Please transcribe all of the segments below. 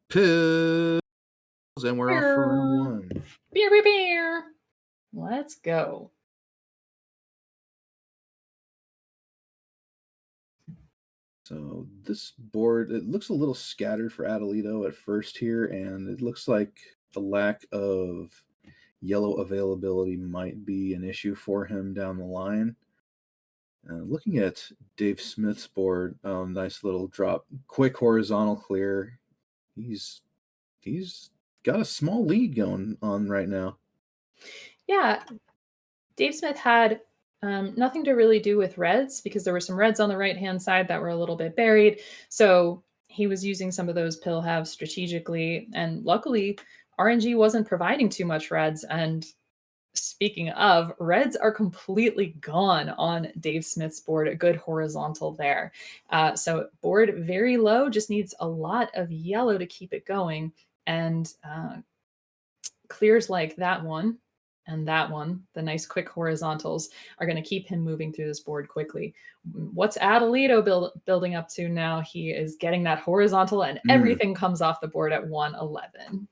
Pills, and we're off for round one. Beer, beer, beer. Let's go. So this board, it looks a little scattered for Atalito at first here, and it looks like the lack of yellow availability might be an issue for him down the line. Looking at Dave Smith's board, nice little drop, quick horizontal clear. He's got a small lead going on right now. Yeah, Dave Smith had nothing to really do with reds because there were some reds on the right-hand side that were a little bit buried. So he was using some of those pill halves strategically. And luckily, RNG wasn't providing too much reds. And speaking of, reds are completely gone on Dave Smith's board, a good horizontal there. So board very low, just needs a lot of yellow to keep it going. And clears like that one and that one, the nice quick horizontals, are going to keep him moving through this board quickly. What's Atalito building up to now? He is getting that horizontal and everything comes off the board at 111.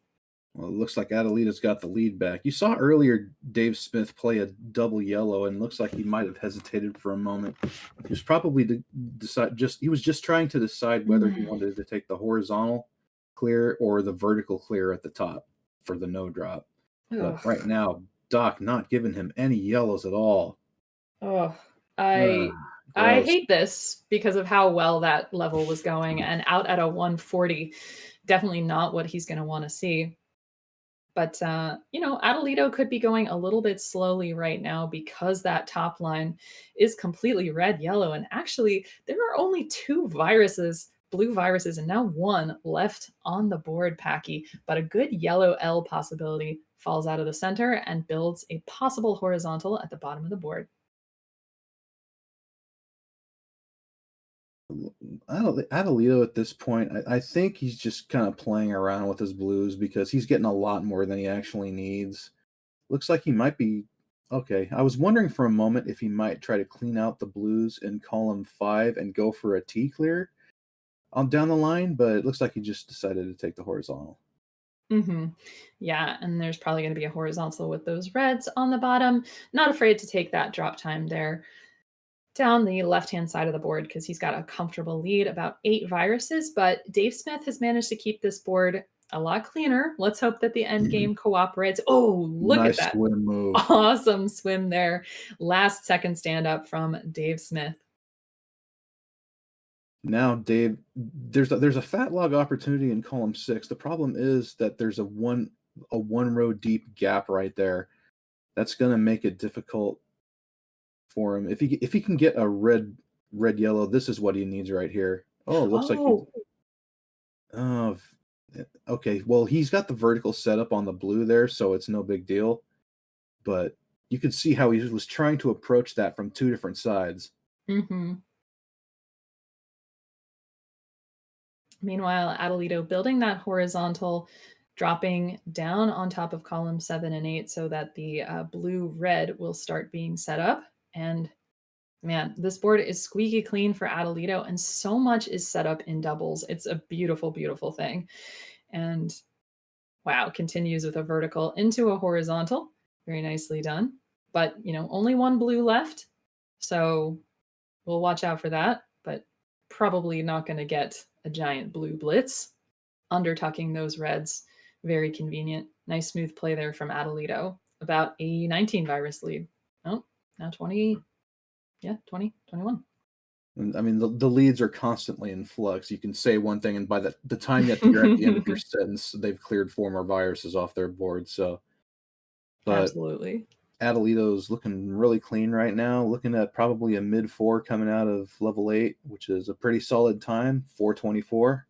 Well, it looks like Atalito's got the lead back. You saw earlier Dave Smith play a double yellow, and looks like he might have hesitated for a moment. He was probably he was just trying to decide whether he wanted to take the horizontal clear or the vertical clear at the top for the no drop. But right now, Doc not giving him any yellows at all. Oh, I hate this because of how well that level was going, and out at a 140, definitely not what he's going to want to see. But, Atalito could be going a little bit slowly right now because that top line is completely red, yellow. And actually, there are only two viruses, blue viruses, and now one left on the board, Packy. But a good yellow L possibility falls out of the center and builds a possible horizontal at the bottom of the board. Atalito at this point, I think he's just kind of playing around with his blues because he's getting a lot more than he actually needs. Looks like he might be okay. I was wondering for a moment if he might try to clean out the blues in column 5 and go for a T clear on down the line, but it looks like he just decided to take the horizontal. Yeah, and there's probably going to be a horizontal with those reds on the bottom. Not afraid to take that drop time there down the left-hand side of the board because he's got a comfortable lead, about 8 viruses, but Dave Smith has managed to keep this board a lot cleaner. Let's hope that the end game cooperates. Oh, look Nice at that. swim move. Awesome swim there. Last second stand up from Dave Smith. Now, Dave, there's a fat log opportunity in column 6. The problem is that there's a one row deep gap right there. That's going to make it difficult for him. If he can get a red yellow, this is what he needs right here. Oh, it looks like okay. Well, he's got the vertical setup on the blue there, so it's no big deal. But you could see how he was trying to approach that from two different sides. Meanwhile, Atalito building that horizontal, dropping down on top of column 7 and 8 so that the blue-red will start being set up. And man, this board is squeaky clean for Atalito, and so much is set up in doubles. It's a beautiful, beautiful thing. And wow, continues with a vertical into a horizontal. Very nicely done. But, only one blue left. So we'll watch out for that, but probably not going to get a giant blue blitz. Undertucking those reds. Very convenient. Nice smooth play there from Atalito. About a 19 virus lead. Oh, now 20. Yeah, 20, 21. And I mean, the leads are constantly in flux. You can say one thing, and by the time that you're at the end of your sentence, they've cleared 4 more viruses off their board. So, but absolutely, Atalito's looking really clean right now. Looking at probably a mid 4 coming out of level 8, which is a pretty solid time, 424.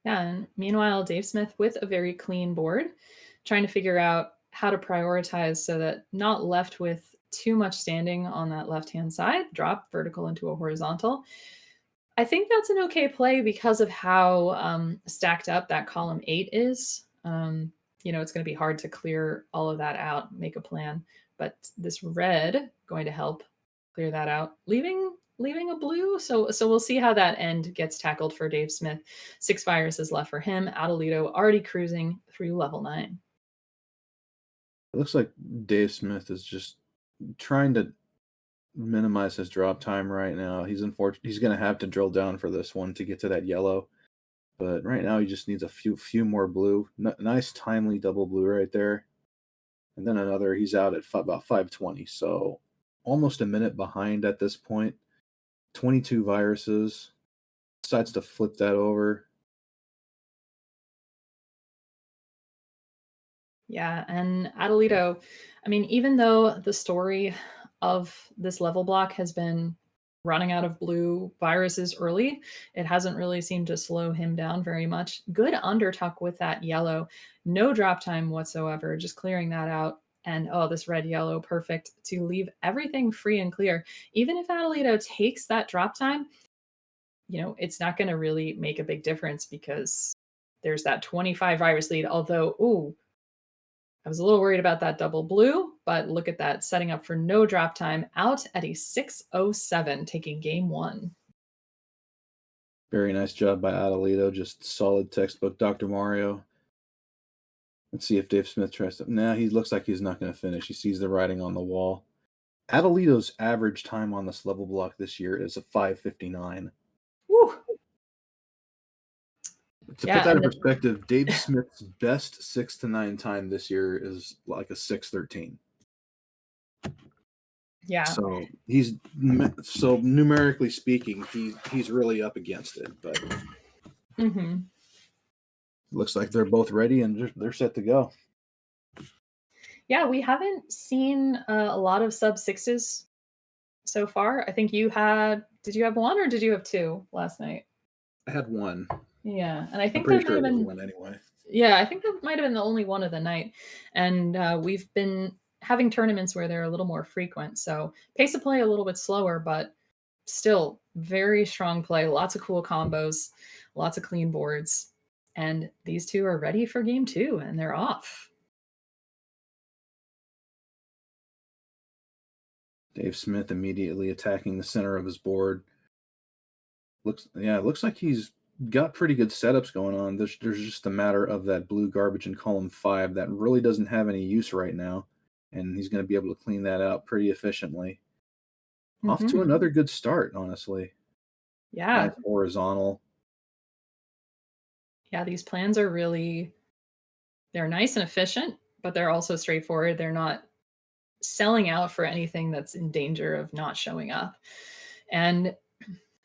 Yeah, and meanwhile, Dave Smith with a very clean board, trying to figure out how to prioritize so that not left with too much standing on that left-hand side, drop vertical into a horizontal. I think that's an okay play because of how stacked up that column 8 is. It's going to be hard to clear all of that out, make a plan. But this red going to help clear that out, leaving leaving a blue. So we'll see how that end gets tackled for Dave Smith. 6 viruses left for him. Atalito already cruising through level 9. It looks like Dave Smith is just trying to minimize his drop time right now. He's going to have to drill down for this one to get to that yellow. But right now he just needs a few more blue. Nice timely double blue right there. And then another, he's out at about 520. So almost a minute behind at this point. 22 viruses. Decides to flip that over. Yeah, and Atalito, I mean, even though the story of this level block has been running out of blue viruses early, it hasn't really seemed to slow him down very much. Good undertuck with that yellow. No drop time whatsoever, just clearing that out. And oh, this red yellow, perfect to leave everything free and clear. Even if Atalito takes that drop time, it's not going to really make a big difference because there's that 25 virus lead. Although, ooh, I was a little worried about that double blue, but look at that, setting up for no drop time, out at a 6:07, taking game 1. Very nice job by Atalito. Just solid textbook Dr. Mario. Let's see if Dave Smith tries to. Nah, he looks like he's not going to finish. He sees the writing on the wall. Atalito's average time on this level block this year is a 5:59. Woo! To put Yeah, that in and perspective, Dave Smith's best 6 to 9 time this year is like a 6:13. yeah. So numerically speaking, he's really up against it. But Mhm. looks like they're both ready and they're set to go. Yeah, we haven't seen a lot of sub 6s so far. I think did you have 1 or did you have 2 last night? I had one. Yeah, and I I'm think pretty that might sure have it was been one anyway. Yeah, I think that might have been the only one of the night. And we've been having tournaments where they're a little more frequent. So pace of play a little bit slower, but still very strong play. Lots of cool combos, lots of clean boards. And these two are ready for game 2, and they're off. Dave Smith immediately attacking the center of his board. It looks like he's got pretty good setups going on. There's just a matter of that blue garbage in column 5 that really doesn't have any use right now, and he's going to be able to clean that out pretty efficiently. Off to Hmm. another good start, honestly. Nice Yeah. horizontal. Yeah. These plans are they're nice and efficient, but they're also straightforward. They're not selling out for anything that's in danger of not showing up. And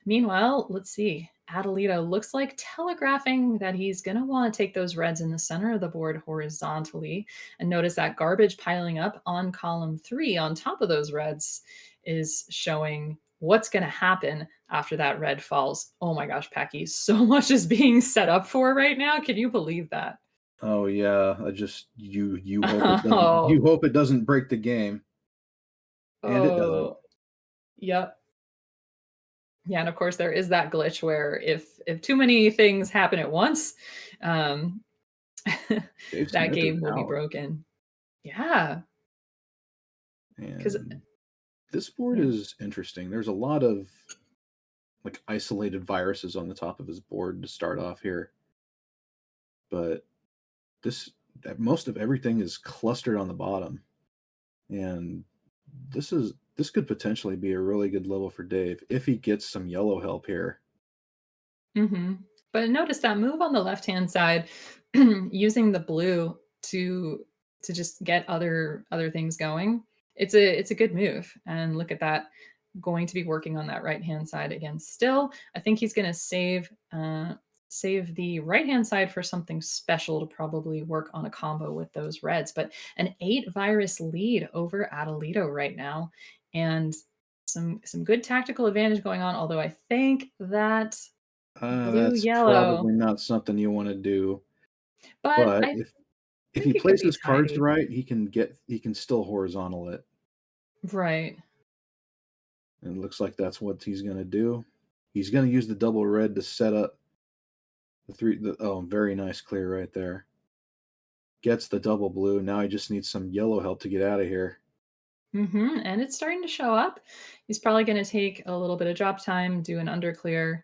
meanwhile, let's see. Atalito looks like telegraphing that he's going to want to take those reds in the center of the board horizontally. And notice that garbage piling up on column 3 on top of those reds is showing what's going to happen after that red falls. Oh my gosh, Packy, so much is being set up for right now. Can you believe that? Oh yeah, I just you Oh, hope it doesn't break the game, and it doesn't. oh, yep. Yeah, and of course there is that glitch where if too many things happen at once, um, Dave that Smith is game will be out, broken. Yeah, because and this board yeah. is interesting. There's a lot of like isolated viruses on the top of his board to start off here, but this most of everything is clustered on the bottom, and this could potentially be a really good level for Dave if he gets some yellow help here. Mhm. But notice that move on the left-hand side, using the blue to just get other things going. It's a good move, and look at that, going to be working on that right-hand side again still. I think he's gonna save the right-hand side for something special to probably work on a combo with those reds, but an 8 virus lead over Atalito right now, and some good tactical advantage going on, although I think that blue, That's yellow. probably not something you want to do, But but I if think he it could plays be his cards tidy. right, he can still horizontal it. Right. And it looks like that's what he's going to do. He's going to use the double red to set up very nice clear right there. Gets the double blue. Now he just needs some yellow help to get out of here. And it's starting to show up. He's probably going to take a little bit of drop time, do an underclear.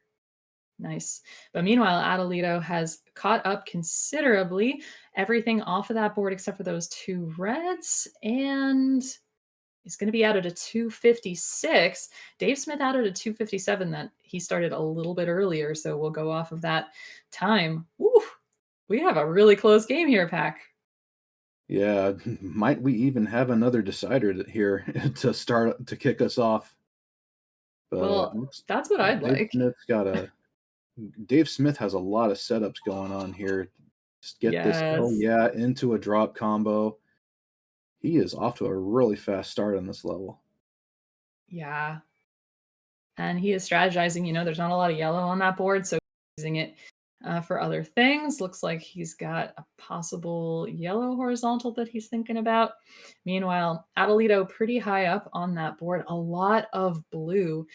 Nice. But meanwhile, Atalito has caught up considerably. Everything off of that board except for those two reds. And he's going to be out at a 256. Dave Smith out at a 257 that he started a little bit earlier. So we'll go off of that time. Woo, we have a really close game here, Pack. Yeah, might we even have another decider here to kick us off? But Well, that's what I'd Dave like. Smith's got a Dave Smith has a lot of setups going on here. Just get this, oh Yes. yeah, into a drop combo. He is off to a really fast start on this level. Yeah. And he is strategizing. There's not a lot of yellow on that board, so he's using it for other things. Looks like he's got a possible yellow horizontal that he's thinking about. Meanwhile, Atalito pretty high up on that board. A lot of blue.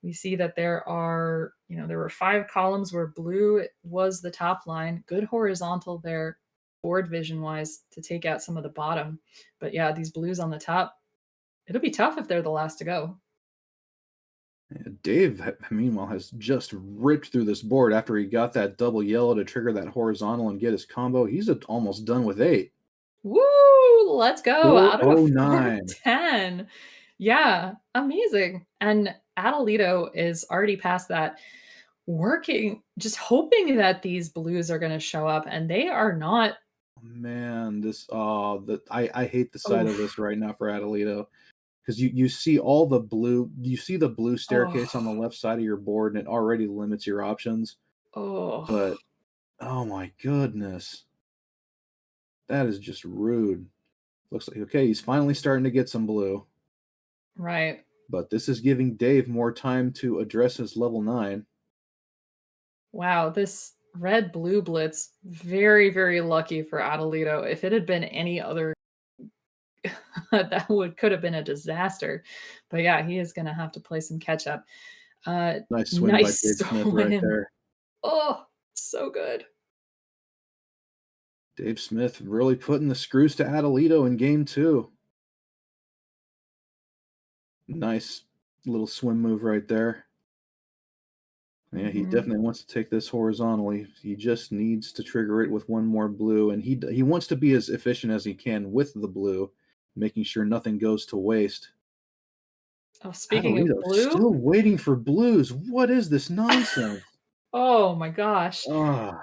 We see that there were 5 columns where blue was the top line. Good horizontal there, board vision wise, to take out some of the bottom. But yeah, these blues on the top, it'll be tough if they're the last to go. Dave, meanwhile, has just ripped through this board after he got that double yellow to trigger that horizontal and get his combo. He's almost done with 8. Woo! Let's go. Out of a 409. 410. Yeah, amazing. And Atalito is already past that, working, just hoping that these blues are going to show up, and they are not. Man, I hate the sight of Oof. this right now for Atalito. Because you see the blue Oh, staircase on the left side of your board, and it already limits your options. oh, But oh my goodness, that is just rude. Looks like okay, he's finally starting to get some blue, right. but this is giving Dave more time to address his level 9. Wow, this red blue blitz, very, very lucky for Atalito. If it had been any other, that would could have been a disaster. But yeah, he is going to have to play some catch up. Uh, Nice swing by nice Dave Smith right swing. there. Oh, so good. Dave Smith really putting the screws to Atalito in game 2. Nice little swim move right there. Yeah, he Mhm. definitely wants to take this horizontally. He just needs to trigger it with one more blue, and he wants to be as efficient as he can with the blue, making sure nothing goes to waste. Oh, speaking of Adelito blue, still waiting for blues. What is this nonsense? oh my gosh. Ah,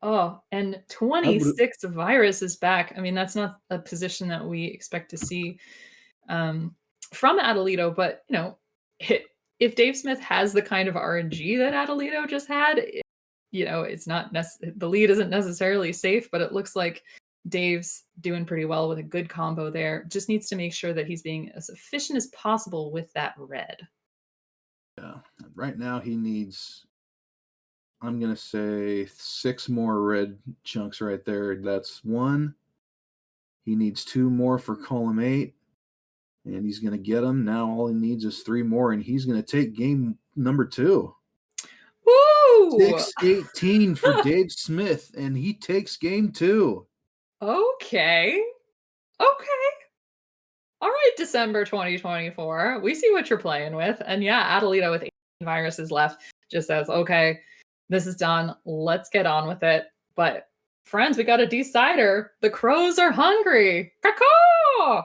Oh, and I would 26 virus is back. I mean, that's not a position that we expect to see um, from Adelito, but i- if Dave Smith has the kind of RNG that Adelito just had, it's not the lead isn't necessarily safe, but it looks like Dave's doing pretty well with a good combo there. Just needs to make sure that he's being as efficient as possible with that red. yeah. Right now he needs. I'm gonna say 6 more red chunks right there. That's 1. He needs 2 more for column 8. And he's going to get them. Now all he needs is 3 more, and he's going to take game number 2. Woo! 6-18 for Dave Smith, and he takes game 2. Okay. Okay. All right, December 2024. We see what you're playing with. And yeah, Adelito with 18 viruses left just says, okay, this is done. Let's get on with it. But friends, we got a decider. The crows are hungry. Caw.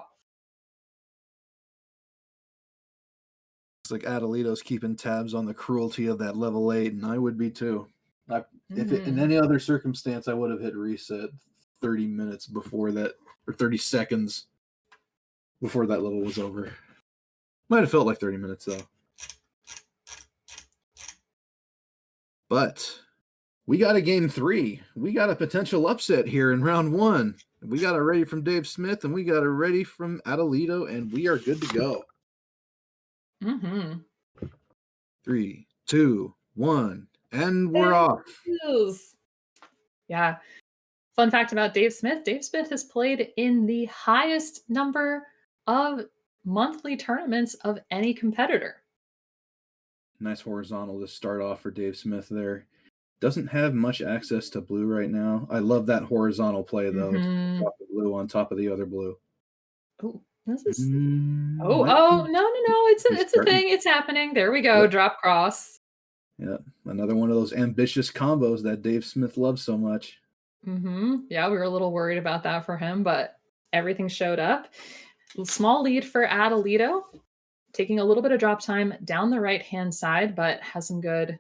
It's like Adelito's keeping tabs on the cruelty of that level 8, and I would be too. If in Mhm. any other circumstance, I would have hit reset 30 minutes before that, or 30 seconds before that level was over. Might have felt like 30 minutes though. But we got a game 3. We got a potential upset here in round 1. We got it ready from Dave Smith, and we got it ready from Adelito, and we are good to go. Mhm. 3, 2, 1, and we're There off. it is. Yeah. Fun fact about Dave Smith, Dave Smith has played in the highest number of monthly tournaments of any competitor. Nice horizontal to start off for Dave Smith there. Doesn't have much access to blue right now. I love that horizontal play, though. To Mhm. drop the blue on top of the other blue. Ooh. This is Might be no, no, no, he's it's a starting. thing, it's happening. There we go, Yep, drop cross. yep. Another one of those ambitious combos that Dave Smith loves so much. Yeah, we were a little worried about that for him, but everything showed up. Small lead for Atalito, taking a little bit of drop time down the right-hand side, but has some good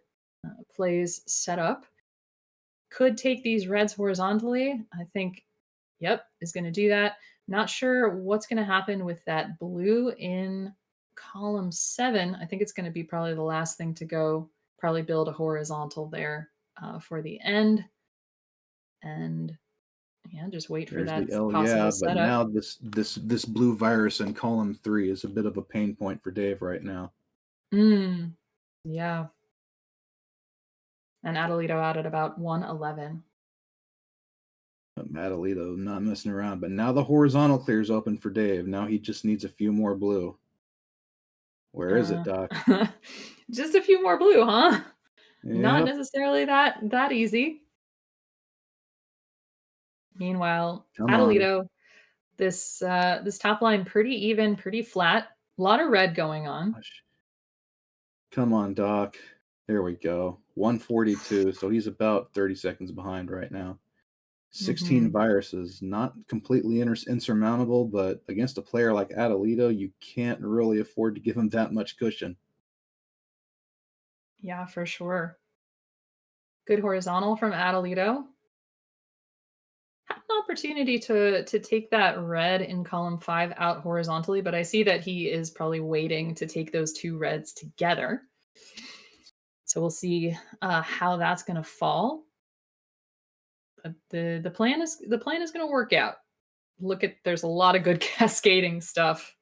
plays set up. Could take these reds horizontally. I think, yep, is going to do that. Not sure what's going to happen with that blue in column 7. I think it's going to be probably the last thing to go. Probably build a horizontal there for the end. And yeah, just wait for There's the that L, possible yeah, but setup. now this blue virus in column 3 is a bit of a pain point for Dave right now. Mm, yeah. And Adelito out at about 111. Atalito not messing around, but now the horizontal clears open for Dave. Now he just needs a few more blue. Where is it, Uh, Doc? just a few more blue, huh? Not Yep. necessarily that easy. Meanwhile, Come on. Adelito, this top line pretty even, pretty flat. A lot of red going on. Gosh. Come on, Doc. There we go. 142. So he's about 30 seconds behind right now. 16 Hmm. viruses, not completely insurmountable, but against a player like Atalito, you can't really afford to give him that much cushion. Yeah, for sure. Good horizontal from Adelito. Had an opportunity to take that red in column 5 out horizontally, but I see that he is probably waiting to take those two reds together. So we'll see how that's going to fall. But the plan is going to work out. Look at there's a lot of good cascading stuff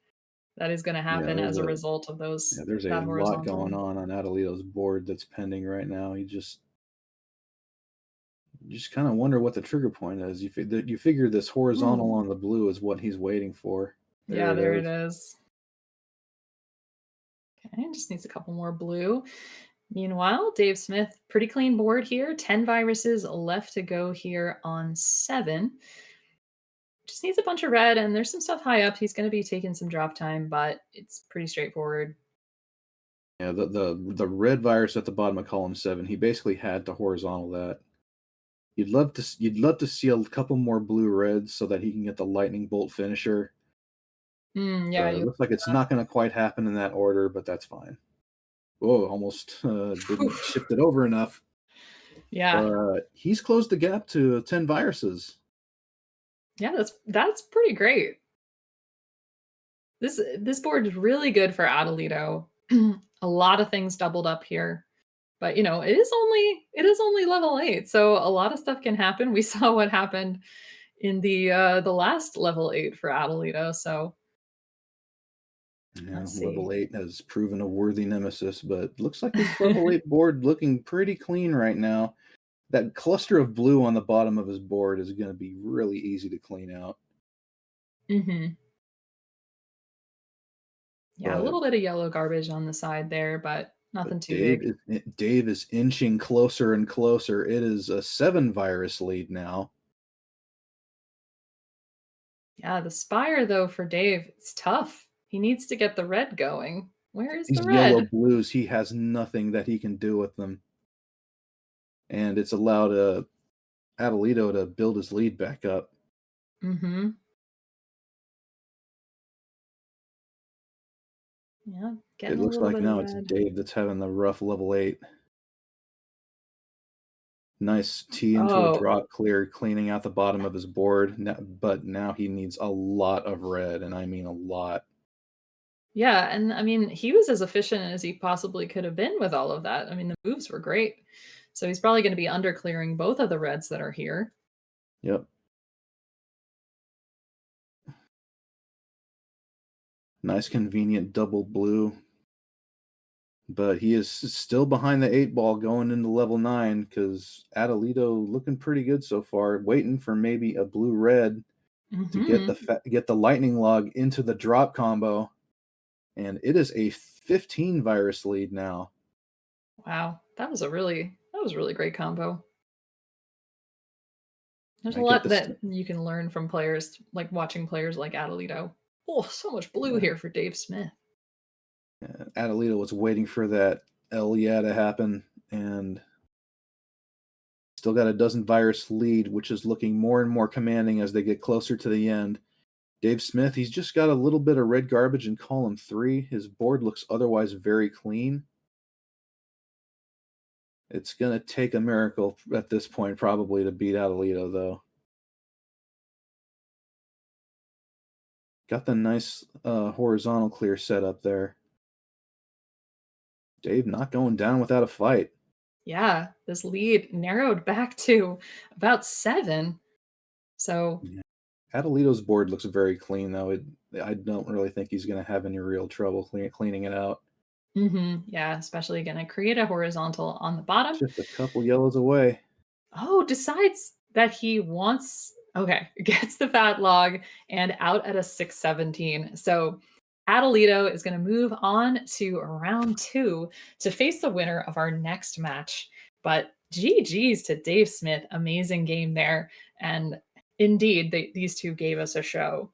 that is going to Yeah, happen as a result of those there's a that lot horizontal. going on Atalito's board that's pending right now. You just kind of wonder what the trigger point is. You figure this horizontal Hmm. on the blue is what he's waiting for. There Yeah, it there it is. is. Okay, just needs a couple more blue. Meanwhile, Dave Smith, pretty clean board here. 10 viruses left to go here on 7. Just needs a bunch of red, and there's some stuff high up. He's going to be taking some drop time, but it's pretty straightforward. Yeah, the red virus at the bottom of column 7. He basically had to horizontal that. You'd love to see a couple more blue reds so that he can get the lightning bolt finisher. Yeah, But it you. looks like it's not going to quite happen in that order, but that's fine. Whoa, almost didn't shift it over enough. Yeah, But he's closed the gap to 10 viruses. yeah, that's pretty great. This board is really good for Adelito. A lot of things doubled up here. But it is only level 8, so a lot of stuff can happen. We saw what happened in the last level 8 for Adelito, so Yeah, let's see. level 8 has proven a worthy nemesis, but looks like this level 8 board looking pretty clean right now. That cluster of blue on the bottom of his board is going to be really easy to clean out. Mhm. Yeah, a But little bit of yellow garbage on the side there, but but nothing too big. Dave is inching closer and closer. It is a 7 virus lead now. Yeah, the Spire, though, for Dave, it's tough. He needs to get the red going. Where is the These yellow red? blues, he has nothing that he can do with them, and it's allowed Adelito to build his lead back up. Mhm. Yeah, It getting a looks little like bit of now it's red. Dave that's having the rough level 8. Nice tee into a Oh, drop clear, cleaning out the bottom of his board. But now he needs a lot of red, and I mean a lot. yeah, and I mean, he was as efficient as he possibly could have been with all of that. I mean, the moves were great. So he's probably going to be under clearing both of the reds that are here. Yep. Nice convenient double blue. But he is still behind the 8 ball going into level 9 because Adelito looking pretty good so far, waiting for maybe a blue red to Hmm. get the lightning log into the drop combo. And it is a 15 virus lead now. Wow, that was a really great combo. There's a I get lot this. that you can learn from players, like watching players like Adelito. Oh, so much blue Yeah. here for Dave Smith. Atalito was waiting for that L yeah to happen, and still got a dozen virus lead, which is looking more and more commanding as they get closer to the end. Dave Smith, he's just got a little bit of red garbage in column 3. His board looks otherwise very clean. It's going to take a miracle at this point, probably, to beat Atalito, though. Got the nice horizontal clear set up there. Dave not going down without a fight. Yeah, this lead narrowed back to about 7. So, Yeah. Atalito's board looks very clean, though. I don't really think he's going to have any real trouble cleaning it out. yeah, especially gonna create a horizontal on the bottom. Just a couple yellows away. Oh, decides that he wants okay, gets the fat log and out at a 617. So Adelito is going to move on to round 2 to face the winner of our next match. But GG's to Dave Smith. Amazing game there. And indeed, these two gave us a show.